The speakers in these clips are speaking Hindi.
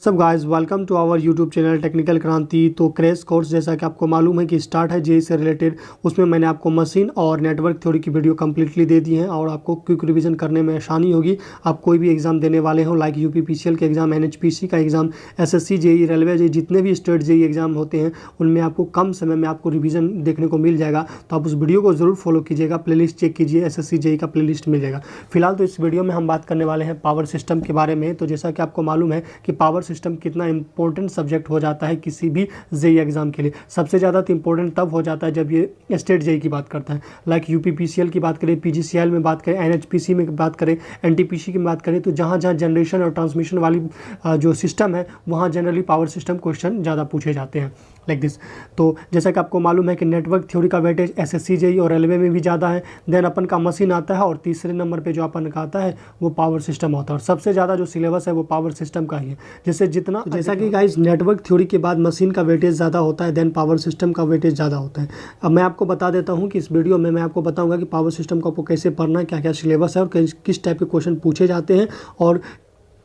सब guys welcome to our YouTube channel technical Kranti. तो क्रैश कोर्स जैसा कि आपको मालूम है कि स्टार्ट है जेईई से रिलेटेड, उसमें मैंने आपको मशीन और नेटवर्क थ्योरी की वीडियो कम्प्लीटली दे दी है और आपको क्विक रिवीजन करने में आसानी होगी। आप कोई भी एग्जाम देने वाले हो, लाइक यूपीपीसीएल के एग्जाम, एनएचपीसी का exam, SSC JEE, railway JEE, जितने भी स्टेट जेईई एग्जाम होते हैं उनमें आपको कम समय में आपको रिवीजन देखने को मिल जाएगा। तो आप उस वीडियो को जरूर फॉलो कीजिएगा, प्लेलिस्ट चेक कीजिए, एसएससी जेईई का प्लेलिस्ट मिल जाएगा। फिलहाल तो इस वीडियो में हम बात करने वाले हैं पावर सिस्टम के बारे में। तो जैसा कि आपको मालूम है कि पावर सिस्टम कितना इंपॉर्टेंट सब्जेक्ट हो जाता है किसी भी जेईई एग्जाम के लिए। सबसे ज़्यादा तो इंपॉर्टेंट तब हो जाता है जब ये स्टेट जेईई की बात करता है, लाइक यूपीपीसीएल की बात करें, पीजीसीएल में बात करें, एनएचपीसी में बात करें, एनटीपीसी की बात करें। तो जहाँ जहाँ जनरेशन और ट्रांसमिशन वाली जो सिस्टम है वहाँ जनरली पावर सिस्टम क्वेश्चन ज़्यादा पूछे जाते हैं लाइक दिस। तो जैसा कि आपको मालूम है कि नेटवर्क थ्योरी का वेटेज एसएससी जेईई और रेलवे में भी ज़्यादा है। देन अपन का मशीन आता है और तीसरे नंबर पे जो अपन का आता है वो पावर सिस्टम होता है। और सबसे ज़्यादा जो सिलेबस है वो पावर सिस्टम का ही है। जैसे जितना जैसा कि गाइस नेटवर्क थ्योरी के बाद मशीन का वेटेज ज़्यादा होता है, देन पावर सिस्टम का वेटेज ज़्यादा होता है। अब मैं आपको बता देता हूँ कि इस वीडियो में मैं आपको बताऊँगा कि पावर सिस्टम को आपको कैसे पढ़ना है, क्या क्या सिलेबस है और किस टाइप के क्वेश्चन पूछे जाते हैं और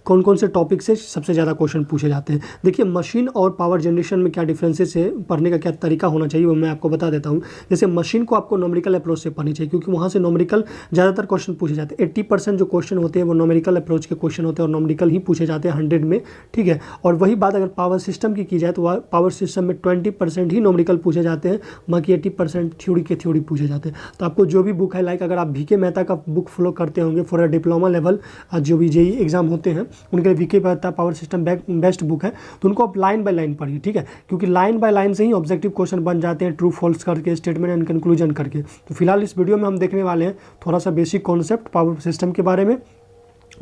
कौन कौन से टॉपिक से सबसे ज़्यादा क्वेश्चन पूछे जाते हैं। देखिए मशीन और पावर जनरेशन में क्या डिफरेंसेस है, पढ़ने का क्या तरीका होना चाहिए वो मैं आपको बता देता हूँ। जैसे मशीन को आपको नॉमेरिकल अप्रोच से पढ़नी चाहिए क्योंकि वहाँ से नॉमेरिकल ज़्यादातर क्वेश्चन पूछे जाते हैं। 80% जो क्वेश्चन होते हैं वो नॉमेरिकल अप्रोच के क्वेश्चन होते हैं और नॉमेरिकल ही पूछे जाते हैं 100 में, ठीक है। और वही बात अगर पावर सिस्टम की जाए तो पावर सिस्टम में 20% ही नॉमेरिकल पूछे जाते हैं, बाकी 80% थ्योरी पूछे जाते हैं। तो आपको जो भी बुक है, लाइक अगर आप वीके मेहता का बुक फॉलो करते होंगे फॉर अ डिप्लोमा लेवल, जो भी जेईई एग्जाम होते हैं उनके VK power system best book है। तो उनको आप लाइन बाय लाइन पढ़िए, ठीक है, क्योंकि लाइन बाय लाइन से ही ऑब्जेक्टिव क्वेश्चन बन जाते हैं, ट्रू फॉल्स करके, स्टेटमेंट एंड कंक्लूजन करके। तो फिलहाल इस वीडियो में हम देखने वाले हैं थोड़ा सा बेसिक कॉन्सेप्ट पावर सिस्टम के बारे में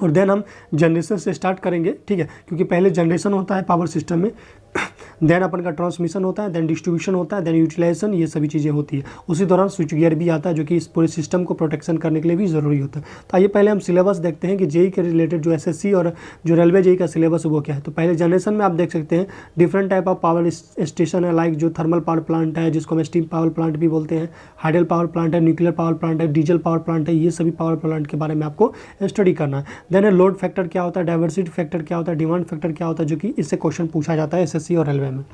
और देन हम जनरेशन से स्टार्ट करेंगे, ठीक है, क्योंकि पहले जनरेशन होता है पावर सिस्टम में, देन अपन का ट्रांसमिशन होता है, देन डिस्ट्रीब्यूशन होता है, देन यूटिलाइजेशन, ये सभी चीज़ें होती है। उसी दौरान स्विच गियर भी आता है जो कि इस पूरे सिस्टम को प्रोटेक्शन करने के लिए भी ज़रूरी होता है। तो आइए पहले हम सिलेबस देखते हैं कि जेईई के रिलेटेड जो एसएससी और जो रेलवे जेईई का सिलेबस है वो क्या है। तो पहले जनरेशन में आप देख सकते हैं different type of power station है, लाइक जो थर्मल पावर प्लांट है जिसको हम स्टीम पावर प्लांट भी बोलते हैं, हाइडल पावर प्लांट है, न्यूक्लियर पावर प्लांट है, डीजल पावर प्लांट है, ये सभी पावर प्लांट के बारे में आपको स्टडी करना है। देन है लोड फैक्टर क्या होता है, डाइवर्सिटी फैक्टर क्या होता है, डिमांड फैक्टर क्या होता है, जो कि इससे क्वेश्चन पूछा जाता है एसएससी और रेलवे में।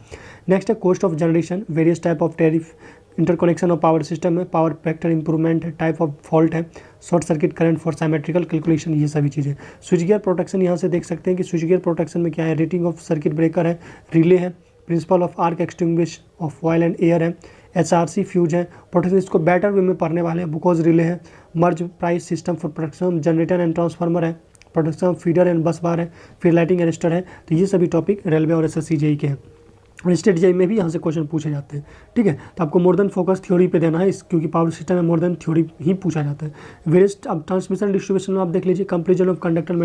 नेक्स्ट है cost of generation, various type of tariff, interconnection of power system है, पावर फैक्टर इंप्रूवमेंट है, टाइप ऑफ फॉल्ट है, short circuit current for symmetrical calculation, ये सभी चीज़ें। स्विच गियर प्रोटेक्शन यहाँ से देख सकते हैं कि स्विच गियर प्रोटेक्शन में क्या है, रेटिंग ऑफ सर्किट ब्रेकर है, रिले है, principle of arc extinguish of oil and air है, एचआरसी फ्यूज है, प्रोटेक्शन इसको बेटर वे में पढ़ने वाले हैं, बुकोज रिले है, Merz Price system for protection generator and transformer है, protection feeder and bus bar है, फिर लाइटिंग अरेस्टर है। तो ये सभी टॉपिक रेलवे और एसएससी जेईई के हैं और स्टेट जेईई में भी यहाँ से क्वेश्चन पूछे जाते हैं, ठीक है। तो आपको मोर देन फोकस थ्योरी पे देना है क्योंकि पावर सिस्टम में मोर देन थ्योरी ही पूछा जाता है। वेरियस अब ट्रांसमिशन डिस्ट्रीब्यूशन में आप देख लीजिए, कंप्लीजन ऑफ कंडक्टर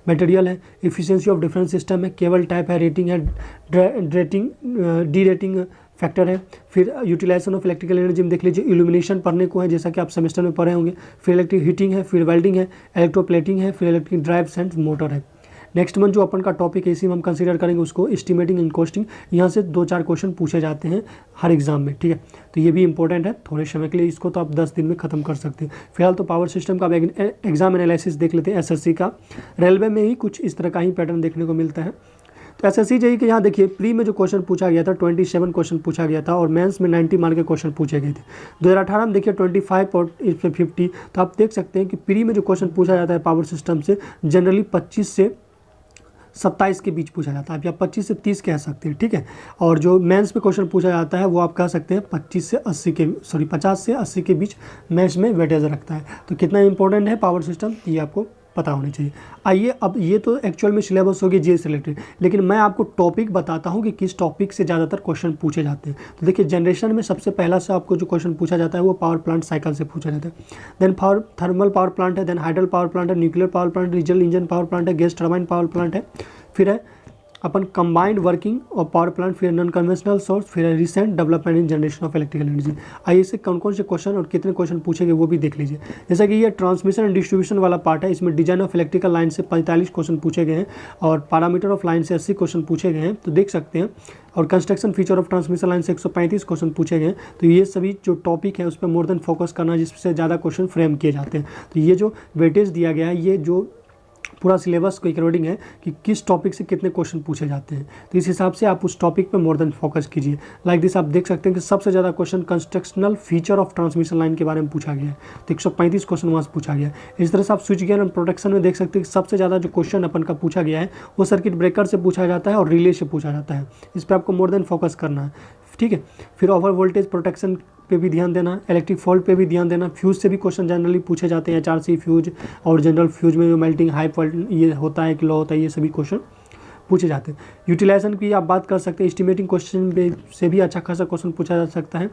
मटेरियल है, इफिशियंसी ऑफ डिफरेंट सिस्टम है, केबल टाइप है, रेटिंग है, डी रेटिंग फैक्टर है, फिर यूटिलाइजेशन ऑफ इलेक्ट्रिकल एनर्जी में देख लीजिए, इल्यूमिनेशन पढ़ने को है जैसा कि आप सेमेस्टर में पढ़े होंगे, फिर इलेक्ट्रिक हीटिंग है, फिर वेल्डिंग है, इलेक्ट्रोप्लेटिंग है, फिर इलेक्ट्रिक ड्राइव एंड मोटर है। नेक्स्ट मंथ जो अपन का टॉपिक है इसी में हम कंसीडर करेंगे उसको एस्टिमेटिंग एंड कॉस्टिंग। यहाँ से 2-4 क्वेश्चन पूछे जाते हैं हर एग्जाम में, ठीक है। तो ये भी इंपॉर्टेंट है थोड़े समय के लिए, इसको तो आप 10 दिन में खत्म कर सकते हैं। फिलहाल तो पावर सिस्टम का एग्जाम एनालिसिस देख लेते हैं एसएससी का। रेलवे में ही कुछ इस तरह का ही पैटर्न देखने को मिलता है। तो एसएससी जेईई के यहाँ देखिए प्री में जो क्वेश्चन पूछा गया था 27 क्वेश्चन पूछा गया था और मेंस में 90 मार्क के क्वेश्चन पूछे गए थे। 2018 में देखिए 25 और इस पे 50। तो आप देख सकते हैं कि प्री में जो क्वेश्चन पूछा जाता है पावर सिस्टम से जनरली 25 से 27 के बीच पूछा जाता है, आप या 25 से 30 कह सकते हैं, ठीक है। और जो मेंस में क्वेश्चन पूछा जाता है वो आप कह सकते हैं 50 से 80 के बीच मेंस में वेटेज रखता है। तो कितना इंपॉर्टेंट है पावर सिस्टम ये आपको पता होनी चाहिए। आइए अब ये तो एक्चुअल में सिलेबस होगी जेईई से रिलेटेड, लेकिन मैं आपको टॉपिक बताता हूँ कि किस टॉपिक से ज़्यादातर क्वेश्चन पूछे जाते हैं। तो देखिए जनरेशन में सबसे पहला से आपको जो क्वेश्चन पूछा जाता है वो पावर प्लांट साइकिल से पूछा जाता है। देन थर्मल पावर प्लांट है, देन हाइडल पावर प्लांट है, nuclear power plant, diesel engine power plant है, गैस टर्बाइन पावर प्लांट है, फिर है अपन कंबाइंड वर्किंग और पावर प्लांट, फिर नॉन कन्वेंशनल सोर्स, फिर recent development in generation of electrical energy. आइए इससे कौन कौन से क्वेश्चन और कितने क्वेश्चन पूछेंगे वो भी देख लीजिए। जैसा कि ये ट्रांसमिशन एंड डिस्ट्रीब्यूशन वाला पार्ट है, इसमें डिजाइन ऑफ इलेक्ट्रिकल लाइन से 45 क्वेश्चन पूछे गए हैं और पैरामीटर ऑफ लाइन से 80 क्वेश्चन पूछे गए हैं, तो देख सकते हैं। और construction feature of transmission line से 135 क्वेश्चन पूछे गए हैं। तो ये सभी जो टॉपिक है उस पर मोर देन फोकस करना जिससे ज़्यादा क्वेश्चन फ्रेम किए जाते हैं। तो ये जो वेटेज दिया गया है, ये जो पूरा सिलेबस को अकॉर्डिंग है कि किस टॉपिक से कितने क्वेश्चन पूछे जाते हैं, तो इस हिसाब से आप उस टॉपिक पे मोर देन फोकस कीजिए। लाइक दिस आप देख सकते हैं कि सबसे ज़्यादा question constructional feature of transmission line के बारे में पूछा गया है, तो 135 क्वेश्चन वहाँ से पूछा गया है। इस तरह से आप स्विच गियर एंड प्रोटेक्शन में देख सकते हैं कि सबसे ज़्यादा जो क्वेश्चन अपन का पूछा गया है वो सर्किट ब्रेकर से पूछा जाता है और रिले से पूछा जाता है। इस पर आपको मोर देन फोकस करना है, ठीक है। फिर ओवर वोल्टेज प्रोटेक्शन पे भी ध्यान देना, इलेक्ट्रिक फॉल्ट पे भी ध्यान देना। फ्यूज से भी क्वेश्चन जनरली पूछे जाते हैं, HRC फ्यूज और जनरल फ्यूज में जो मेल्टिंग हाई फॉल्ट ये होता है कि लो होता है, ये सभी क्वेश्चन पूछे जाते हैं। यूटिलाइजेशन की आप बात कर सकते हैं, एस्टिमेटिंग क्वेश्चन से भी अच्छा खासा क्वेश्चन पूछा जा सकता है।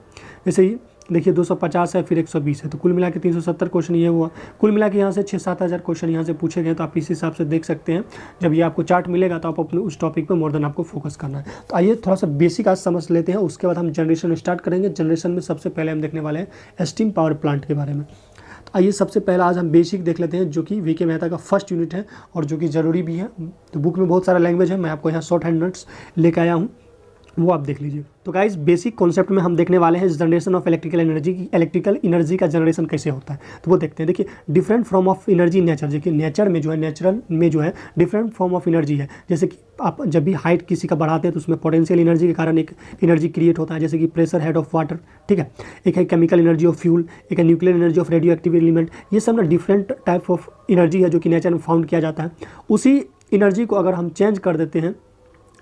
जैसे ही देखिए 250 है, फिर 120 है, तो कुल मिला के 370 क्वेश्चन ये हुआ। कुल मिला के यहाँ से 6-7 हज़ार क्वेश्चन यहाँ से पूछे गए, तो आप इस हिसाब से देख सकते हैं। जब ये आपको चार्ट मिलेगा तो आप अपने उस टॉपिक पे मोर देन आपको फोकस करना है। तो आइए थोड़ा सा बेसिक आज समझ लेते हैं, उसके बाद हम जनरेशन स्टार्ट करेंगे। जनरेशन में सबसे पहले हम देखने वाले हैं स्टीम पावर प्लांट के बारे में। तो आइए सबसे पहला आज हम बेसिक देख लेते हैं, जो कि वीके मेहता का फर्स्ट यूनिट है और जो कि ज़रूरी भी है। तो बुक में बहुत सारा लैंग्वेज है, मैं आपको यहाँ शॉर्ट हैंड नोट्स लेकर आया हूँ, वो आप देख लीजिए। तो गाइस बेसिक कॉन्सेप्ट में हम देखने वाले हैं जनरेशन ऑफ इलेक्ट्रिकल एनर्जी की, इलेक्ट्रिकल एनर्जी का जनरेशन कैसे होता है, तो वो देखते हैं। देखिए different form of energy nature, देखिए नेचर में जो है, नेचुरल में जो है डिफरेंट फॉर्म ऑफ एनर्जी है। जैसे कि आप जब भी हाइट किसी का बढ़ाते हैं तो उसमें पोटेंशियल एनर्जी के कारण एक एनर्जी क्रिएट होता है, जैसे कि प्रेशर हेड ऑफ वाटर, ठीक है। एक है केमिकल एनर्जी ऑफ फ्यूल, एक है nuclear energy of radio active element. ये सब ना डिफरेंट टाइप ऑफ एनर्जी है जो कि नेचर में फाउंड किया जाता है। उसी एनर्जी को अगर हम चेंज कर देते हैं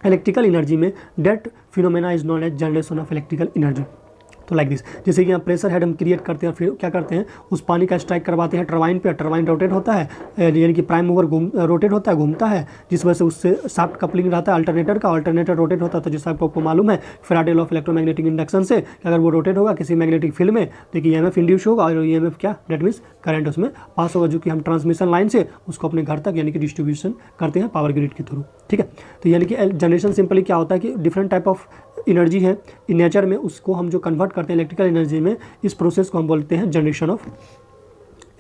इलेक्ट्रिकल एनर्जी में, that phenomena is known as generation of electrical energy. तो लाइक दिस, जैसे कि यहाँ प्रेशर हेड हम क्रिएट करते हैं, फिर क्या करते हैं उस पानी का स्ट्राइक करवाते हैं टरबाइन पे, टरबाइन रोटेट होता है, यानी कि प्राइम मूवर रोटेट होता है, घूमता है, जिस वजह से उससे शाफ्ट कपलिंग रहता है अल्टरनेटर का, अल्टरनेटर रोटेट होता है। तो जैसा आपको मालूम है Faraday law of electromagnetic induction से, कि अगर वो रोटेट होगा किसी मैग्नेटिक फील्ड में तो कि EMF इंड्यूस होगा, और EMF क्या, डेट मीन्स करंट उसमें पास होगा, जो कि हम ट्रांसमिशन लाइन से उसको अपने घर तक यानी कि डिस्ट्रीब्यूशन करते हैं पावर ग्रिड के थ्रू, ठीक है। तो यानी कि जनरेशन सिंपली क्या होता है कि डिफरेंट टाइप ऑफ एनर्जी है इन नेचर में, उसको हम जो कन्वर्ट करते हैं इलेक्ट्रिकल एनर्जी में, इस प्रोसेस को हम बोलते हैं जनरेशन ऑफ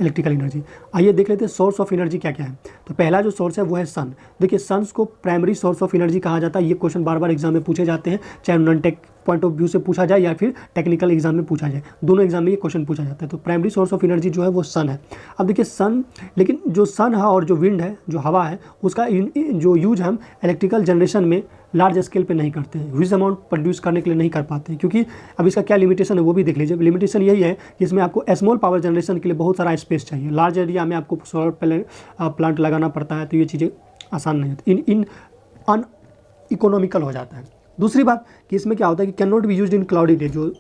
इलेक्ट्रिकल एनर्जी। आइए देख लेते हैं सोर्स ऑफ एनर्जी क्या क्या है। तो पहला जो सोर्स है वो है सन। देखिए सन्स को प्राइमरी सोर्स ऑफ एनर्जी कहा जाता है। ये क्वेश्चन बार बार एग्जाम में पूछे जाते हैं, चाहे non tech point of view से पूछा जाए या फिर टेक्निकल एग्जाम में पूछा जाए, दोनों एग्जाम में ये क्वेश्चन पूछा जाता है। तो प्राइमरी सोर्स ऑफ एनर्जी जो है वो सन है। अब देखिए सन, लेकिन जो सन है और जो विंड है, जो हवा है, उसका जो यूज हम इलेक्ट्रिकल जनरेशन में लार्ज स्केल पे नहीं करते हैं, ह्यूज अमाउंट प्रोड्यूस करने के लिए नहीं कर पाते हैं, क्योंकि अब इसका क्या लिमिटेशन है वो भी देख लीजिए। लिमिटेशन यही है कि इसमें आपको स्मॉल पावर जनरेशन के लिए बहुत सारा स्पेस चाहिए, लार्ज एरिया में आपको सोलर प्लांट लगाना पड़ता है, तो ये चीज़ें आसान नहीं होती, इन अन इकोनॉमिकल हो जाता है। दूसरी बात कि इसमें क्या होता है कि can not be used in cloudy day, जो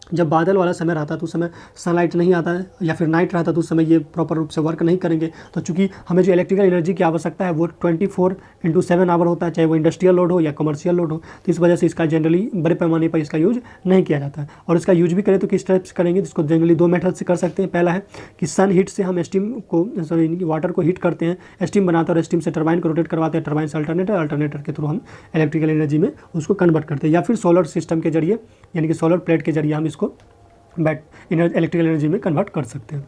जब बादल वाला समय रहता है तो उस समय सनलाइट नहीं आता है, या फिर नाइट रहता है तो उस समय ये प्रॉपर रूप से वर्क नहीं करेंगे। तो चूंकि हमें जो इलेक्ट्रिकल एनर्जी की आवश्यकता है वो 24/7 आवर होता है, चाहे वो इंडस्ट्रियल लोड हो या कमर्शियल लोड हो, तो इस वजह से इसका जनरली बड़े पैमाने पर इसका यूज नहीं किया जाता है। और इसका यूज भी करें तो किस टाइप से करेंगे, जिसको जनरली 2 मेथड से कर सकते हैं। पहला है कि सन हीट से हम स्टीम को, सॉरी वाटर को हीट करते हैं, स्टीम बनाते हैं और स्टीम से टरबाइन को रोटेट करवाते हैं, टरबाइन से अल्टरनेटर के थ्रू हम इलेक्ट्रिकल एनर्जी में उसको कन्वर्ट करते हैं, या फिर सोलर सिस्टम के जरिए यानी कि सोलर प्लेट के जरिए हम इसको इलेक्ट्रिकल एनर्जी में कन्वर्ट कर सकते हैं,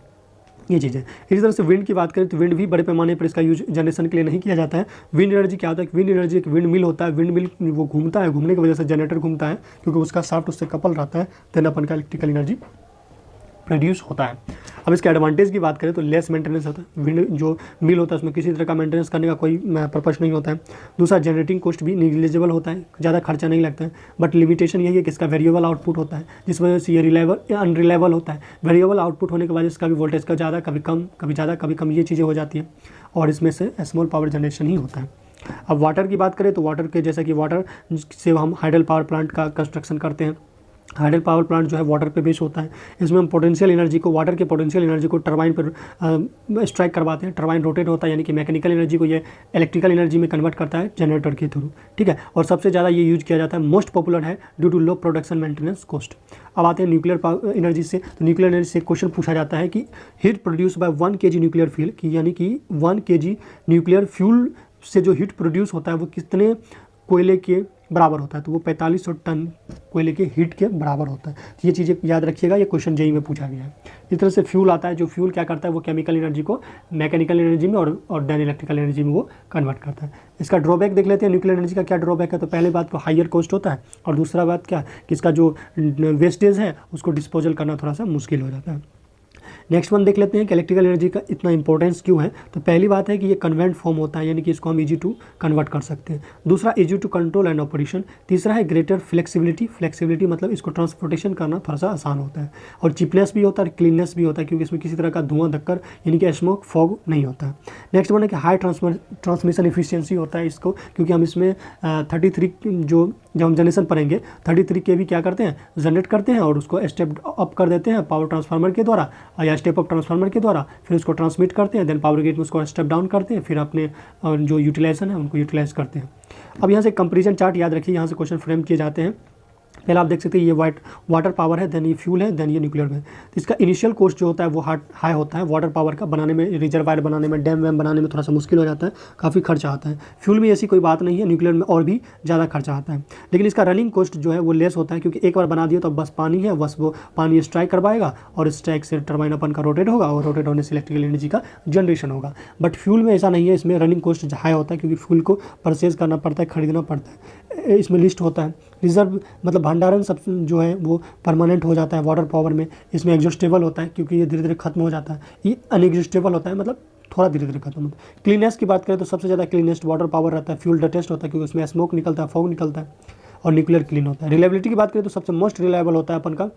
ये चीज़ें। इसी तरह से विंड की बात करें तो विंड भी बड़े पैमाने पर इसका यूज जनरेशन के लिए नहीं किया जाता है। विंड एनर्जी क्या होता है, विंड एनर्जी एक विंड मिल होता है, विंड मिल वो घूमता है, घूमने की वजह से जनरेटर घूमता है, क्योंकि उसका शाफ्ट उससे कपल रहता है, देन अपन का इलेक्ट्रिकल एनर्जी प्रोड्यूस होता है। अब इसके एडवांटेज की बात करें तो लेस मेंटेनेंस होता है, विंड जो मिल होता है उसमें किसी तरह का मेंटेनेंस करने का कोई पर्पस नहीं होता है। दूसरा जनरेटिंग कॉस्ट भी निग्लिजिबल होता है, ज़्यादा खर्चा नहीं लगता है। बट लिमिटेशन यही है कि इसका वेरिएबल आउटपुट होता है, जिस वजह से ये रिलायबल या अनरिलायबल होता है। वेरिएबल आउटपुट होने की वजह से इसका भी वोल्टेज का ज़्यादा कभी कम, कभी ज़्यादा कभी कम, ये चीज़ें हो जाती हैं, और इसमें से स्मॉल पावर जनरेशन ही होता है। अब वाटर की बात करें तो वाटर के, जैसा कि वाटर से हम हाइडल पावर प्लांट का कंस्ट्रक्शन करते हैं। हाइडल पावर प्लांट जो है वाटर पे बेस होता है। इसमें हम पोटेंशियल एनर्जी को, वाटर के पोटेंशियल एनर्जी को टरबाइन पर स्ट्राइक करवाते हैं, टरबाइन रोटेट होता है, यानी कि मैकेनिकल एनर्जी को ये इलेक्ट्रिकल एनर्जी में कन्वर्ट करता है जनरेटर के थ्रू, ठीक है। और सबसे ज़्यादा ये यूज किया जाता है, मोस्ट पॉपुलर है due to low production maintenance cost. अब आते हैं न्यूक्लियर एनर्जी से। तो न्यूक्लियर एनर्जी से क्वेश्चन पूछा जाता है कि heat produce by 1 kg nuclear fuel, की यानी कि 1 kg न्यूक्लियर फ्यूल से जो हीट प्रोड्यूस होता है वो कितने कोयले के बराबर होता है, तो वो 4500 टन कोयले के हीट के बराबर होता है। तो ये चीज़ें याद रखिएगा, ये क्वेश्चन जेईई में पूछा गया है। इस तरह से फ्यूल आता है, जो फ्यूल क्या करता है वो केमिकल एनर्जी को मैकेनिकल एनर्जी में और देन इलेक्ट्रिकल एनर्जी में वो कन्वर्ट करता है। इसका ड्रॉबैक देख लेते हैं, न्यूक्लियर एनर्जी का क्या ड्रॉबैक है। तो पहले बात तो हायर कॉस्ट होता है, और दूसरा बात क्या कि इसका जो वेस्टेज है उसको डिस्पोजल करना थोड़ा सा मुश्किल हो जाता है। नेक्स्ट वन देख लेते हैं कि इलेक्ट्रिकल एनर्जी का इतना इंपॉर्टेंस क्यों है। तो पहली बात है कि ये कन्वेंट फॉर्म होता है, यानी कि इसको हम इजी टू कन्वर्ट कर सकते हैं। दूसरा easy to control and operation. तीसरा है ग्रेटर फ्लेक्सिबिलिटी मतलब इसको ट्रांसपोर्टेशन करना थोड़ा सा आसान होता है। और चिपनेस भी होता है और क्लीननेस भी होता है, क्योंकि इसमें किसी तरह का धुआं धक्कर यानी कि स्मोक फॉग नहीं होता है। नेक्स्ट वन है कि हाई ट्रांसमिशन इफिशियंसी होता है इसको, क्योंकि हम इसमें 33 जो जब हम जनरेशन पढ़ेंगे 33 kV क्या करते हैं, जनरेट करते हैं और उसको स्टेप अप कर देते हैं पावर ट्रांसफार्मर के द्वारा या स्टेप अप ट्रांसफार्मर के द्वारा, फिर उसको ट्रांसमिट करते हैं, देन पावर ग्रिड में उसको स्टेप डाउन करते हैं, फिर अपने जो यूटिलाइजेशन है उनको यूटिलाइज करते हैं। अब यहाँ से कंपेरिजन चार्ट याद रखिए, यहाँ से क्वेश्चन फ्रेम किए जाते हैं। पहले आप देख सकते हैं ये वाटर पावर है, देन ये फ्यूल है, देन ये न्यूक्लियर है। तो इसका इनिशियल कॉस्ट जो होता है वो हाई होता है। वाटर पावर का बनाने में, रिजर्वायर बनाने में, डैम वैम बनाने में थोड़ा सा मुश्किल हो जाता है, काफ़ी खर्चा आता है। फ्यूल में ऐसी कोई बात नहीं है, न्यूक्लियर में और भी ज़्यादा खर्चा आता है। लेकिन इसका रनिंग कॉस्ट जो है वो लेस होता है, क्योंकि एक बार बना दिया तो बस पानी है, बस वो पानी स्ट्राइक करवाएगा और स्ट्राइक से टर्बाइन अपन का रोटेट होगा और रोटेट होने से इलेक्ट्रिकल एनर्जी का जनरेशन होगा। बट फ्यूल में ऐसा नहीं है, इसमें रनिंग कॉस्ट हाई होता है, क्योंकि फ्यूल को परचेज करना पड़ता है, खरीदना पड़ता है, इसमें लिस्ट होता है। रिजर्व मतलब भंडारण सब जो है वो परमानेंट हो जाता है वाटर पावर में। इसमें एग्जॉस्टेबल होता है, क्योंकि ये धीरे धीरे खत्म हो जाता है। ये अनएग्जॉस्टेबल होता है, मतलब थोड़ा धीरे धीरे खत्म होता है। क्लीनेस की बात करें तो सबसे ज़्यादा क्लीनेस्ट वाटर पावर रहता है। फ्यूल डटेस्ट होता है, क्योंकि उसमें स्मोक निकलता है, फॉग निकलता है, और न्यूक्लियर क्लीन होता है। रिलायबिलिटी की बात करें तो सबसे मोस्ट रिलायबल होता है अपन का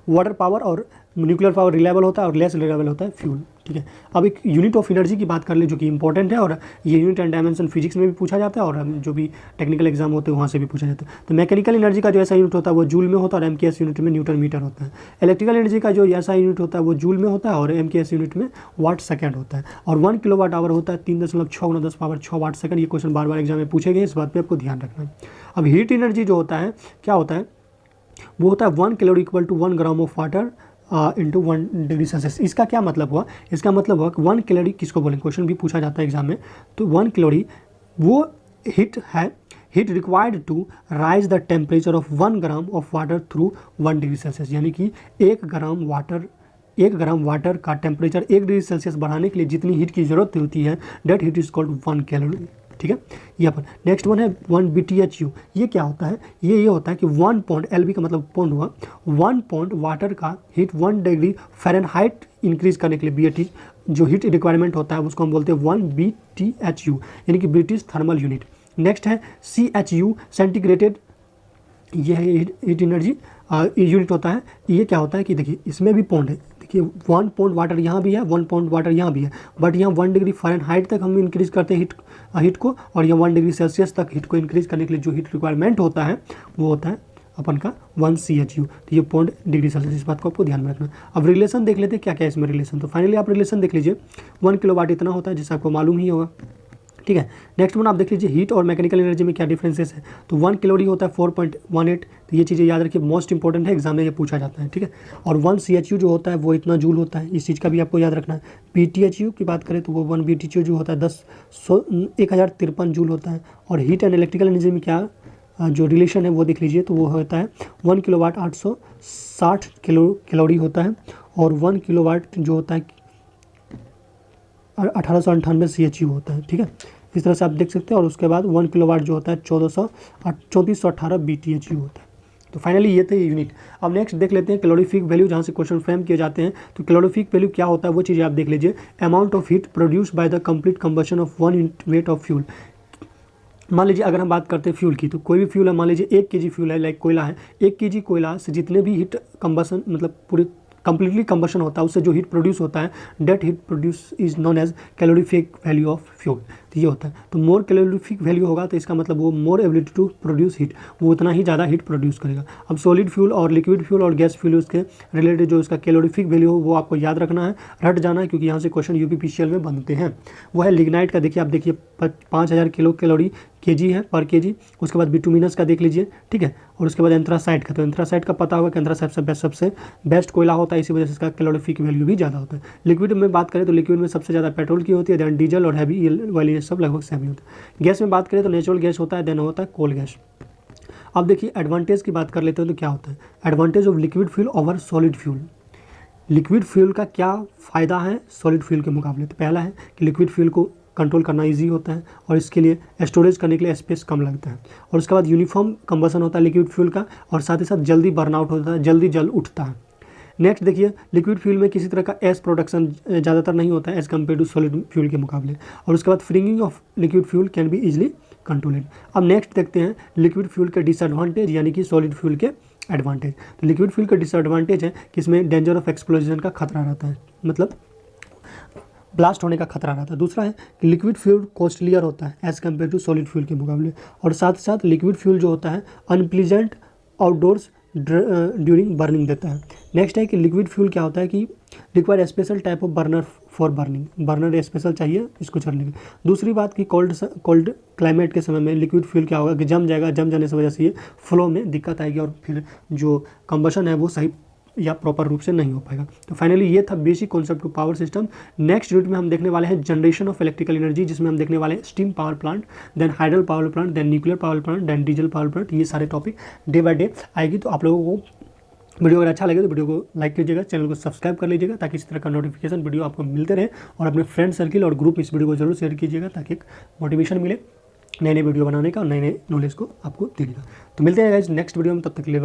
वाटर पावर, और न्यूक्लियर पावर रिलायबल होता है और लेस रिलायबल होता है फ्यूल। ठीक है, अब एक यूनिट ऑफ एनर्जी की बात कर ले, जो कि इंपॉर्टेंट है, और ये यूनिट एंड डायमेंशन फिजिक्स में भी पूछा जाता है, और जो भी टेक्निकल एग्जाम होते हैं वहाँ से भी पूछा जाता है। तो मैकेनिकल एनर्जी का जो ऐसा यूनिट होता है वो जूल में होता है, और MKS यूनिट में न्यूटन मीटर होता है। इलेक्ट्रिकल एनर्जी का जो ऐसा यूनिट होता है वो जूल में होता है, और MKS यूनिट में वाट सेकेंड होता है। और 1 किलोवाट आवर होता है 3.6 × 10⁻6 वाट सेकंड। ये क्वेश्चन बार बार एग्जाम में पूछे गए, इस बात पर आपको ध्यान रखना है। अब हीट एनर्जी जो होता है क्या होता है, वो होता है 1 calorie equal to 1 gram of water into 1 degree Celsius. इसका क्या मतलब हुआ, इसका मतलब हुआ कि 1 कैलोरी किसको बोलेंगे, क्वेश्चन भी पूछा जाता है एग्जाम में। तो 1 कैलोरी वो हीट है, heat required to raise the temperature of 1 gram of water through 1 degree Celsius. यानी कि 1 ग्राम वाटर का टेम्परेचर 1 डिग्री सेल्सियस बढ़ाने के लिए जितनी हीट की जरूरत होती है, that heat is called 1 calorie. ठीक है, ये अपन नेक्स्ट वन है 1 BTHU। ये क्या होता है, ये होता है कि 1 पॉइंट, LB का मतलब पॉइंट हुआ, 1 पॉइंट वाटर का हीट 1 डिग्री फ़ारेनहाइट इंक्रीज करने के लिए BT जो हीट रिक्वायरमेंट होता है उसको हम बोलते हैं 1 BTHU, यानी कि ब्रिटिश थर्मल यूनिट। नेक्स्ट है CHU सेंटीग्रेटेड, ये है हीट एनर्जी यूनिट होता है। ये क्या होता है कि देखिए इसमें भी पॉइंट है, देखिए 1 पॉइंट वाटर यहाँ भी है, 1 पॉइंट वाटर यहाँ भी है, बट यहाँ 1 डिग्री फ़ारेनहाइट तक हम इंक्रीज़ करते हैं हीट को, और यहाँ 1 डिग्री सेल्सियस तक हीट को इंक्रीज़ करने के लिए जो हीट रिक्वायरमेंट होता है वो होता है अपन का 1 CHU। तो ये पॉइंट डिग्री सेल्सियस, इस बात को आपको ध्यान में रखना। अब रिलेशन देख लेते हैं क्या क्या है इसमें रिलेशन। तो फाइनली आप रिलेशन देख लीजिए, 1 किलोवाट इतना होता है, जिससे आपको मालूम ही होगा। ठीक है, नेक्स्ट वन आप देख लीजिए हीट और मैकेनिकल एनर्जी में क्या डिफरेंसेस है। तो 1 कैलोरी होता है 4.18। तो ये चीज़ें याद रखिए, मोस्ट इंपॉर्टेंट है, एग्जाम में ये पूछा जाता है। ठीक है, और 1 CHU जो होता है वो इतना जूल होता है, इस चीज़ का भी आपको याद रखना है। BTHU की बात करें तो वो 1 BTHU जो होता है 1053 जूल होता है। और हीट एंड इलेक्ट्रिकल एनर्जी में क्या जो रिलेशन है वो देख लीजिए, तो वो होता है 1 किलोवाट 860 कैलोरी होता है, और 1 किलोवाट जो होता है 1898 CHU होता है। ठीक है, इस तरह से आप देख सकते हैं। और उसके बाद 1 किलोवाट जो होता है 3418 BTHU होता है। तो फाइनली ये थे यूनिट। अब नेक्स्ट देख लेते हैं कैलोरीफिक वैल्यू, जहाँ से क्वेश्चन फ्रेम किए जाते हैं। तो कैलोरीफिक वैल्यू क्या होता है वो चीज़ें आप देख लीजिए। Amount of heat produce by the complete combustion of 1 unit weight of fuel. मान लीजिए अगर हम बात करते हैं फ्यूल की, तो कोई भी फ्यूल है, मान लीजिए 1 kg फ्यूल है, लाइक कोयला है, 1 kg कोयला से जितने भी हीट कंबशन मतलब पूरी कंप्लीटली कंबशन होता है, उससे जो हीट प्रोड्यूस होता है, that heat produce is known as calorific value of fuel. तो ये होता है। तो मोर कैलोरीफिक वैल्यू होगा तो इसका मतलब वो more ability to produce heat, वो उतना ही ज़्यादा हीट प्रोड्यूस करेगा। अब सॉलिड फ्यूल और लिक्विड फ्यूल और गैस फ्यूल उसके रिलेटेड जो इसका कैलोरीफिक वैल्यू हो वो आपको याद रखना है, रट जाना है, क्योंकि यहाँ से क्वेश्चन UPPCL में बनते हैं। वो है लिग्नाइट का, देखिए आप देखिए 5000 किलो कैलोरी kg है पर kg। उसके बाद बिटुमिनस का देख लीजिए, ठीक है, और उसके बाद एंथ्रासाइट का। तो एंथ्रासाइट का पता होगा कि एंथ्रासाइट सबसे बेस्ट कोयला होता है, इसी वजह से इसका कैलोरीफिक वैल्यू भी ज़्यादा होता है। लिक्विड में बात करें तो लिक्विड में सबसे ज़्यादा पेट्रोल की होती है, देन डीजल और हैवी ऑयल, ये सब लगभग सेम ही होता है। गैस में बात करें तो नेचुरल गैस होता है, देन होता है कोल गैस। अब देखिए एडवांटेज की बात कर लेते हैं तो क्या होता है, advantage of liquid fuel over solid fuel. Liquid fuel का क्या फ़ायदा है सॉलिड फ्यूल के मुकाबले। तो पहला है कि लिक्विड फ्यूल को कंट्रोल करना इजी होता है, और इसके लिए स्टोरेज करने के लिए स्पेस कम लगता है। और उसके बाद यूनिफॉर्म कंबसन होता है लिक्विड फ्यूल का, और साथ ही साथ जल्दी बर्नआउट होता है, जल्दी जल उठता है। नेक्स्ट देखिए, लिक्विड फ्यूल में किसी तरह का एस प्रोडक्शन ज़्यादातर नहीं होता है as compare to solid fuel के मुकाबले। और उसके बाद firing of liquid fuel can be easily controlled. अब नेक्स्ट देखते हैं लिक्विड फ्यूल के डिसएडवांटेज यानी कि सॉलिड फ्यूल के एडवांटेज। तो लिक्विड फ्यूल का डिसएडवांटेज है कि इसमें डेंजर ऑफ एक्सप्लोजन का खतरा रहता है, मतलब ब्लास्ट होने का खतरा रहता है। दूसरा है कि लिक्विड फ्यूल कॉस्टलियर होता है as compare to solid fuel के मुकाबले। और साथ साथ लिक्विड फ्यूल जो होता है अनप्लीजेंट आउटडोर्स ड्यूरिंग बर्निंग देता है। नेक्स्ट है कि लिक्विड फ्यूल क्या होता है कि require special type of burner for burning, burner special चाहिए इसको चलने की। दूसरी बात कि कोल्ड क्लाइमेट के समय में लिक्विड फ्यूल क्या होगा कि जम जाएगा, जम जाने से वजह से ये फ्लो में दिक्कत आएगी और फिर जो कंबशन है वो सही या प्रॉपर रूप से नहीं हो पाएगा। तो फाइनली ये था basic concept to power system. Next unit में हम देखने वाले हैं जनरेशन ऑफ इलेक्ट्रिकल एनर्जी, जिसमें हम देखने वाले हैं steam power plant, then hydel power plant, then nuclear power plant, then diesel power plant. ये सारे टॉपिक डे बाय डे आएगी। तो आप लोगों को वीडियो अगर अच्छा लगे तो वीडियो को लाइक कीजिएगा, चैनल को सब्सक्राइब कर लीजिएगा ताकि इस तरह का नोटिफिकेशन वीडियो आपको मिलते रहे। और अपने फ्रेंड सर्किल और ग्रुप में इस वीडियो को जरूर शेयर कीजिएगा ताकि एक मोटिवेशन मिले नए नए वीडियो बनाने का और नए नए नॉलेज को आपको देने का। तो मिलते हैं गाइस नेक्स्ट वीडियो में, तब तक के लिए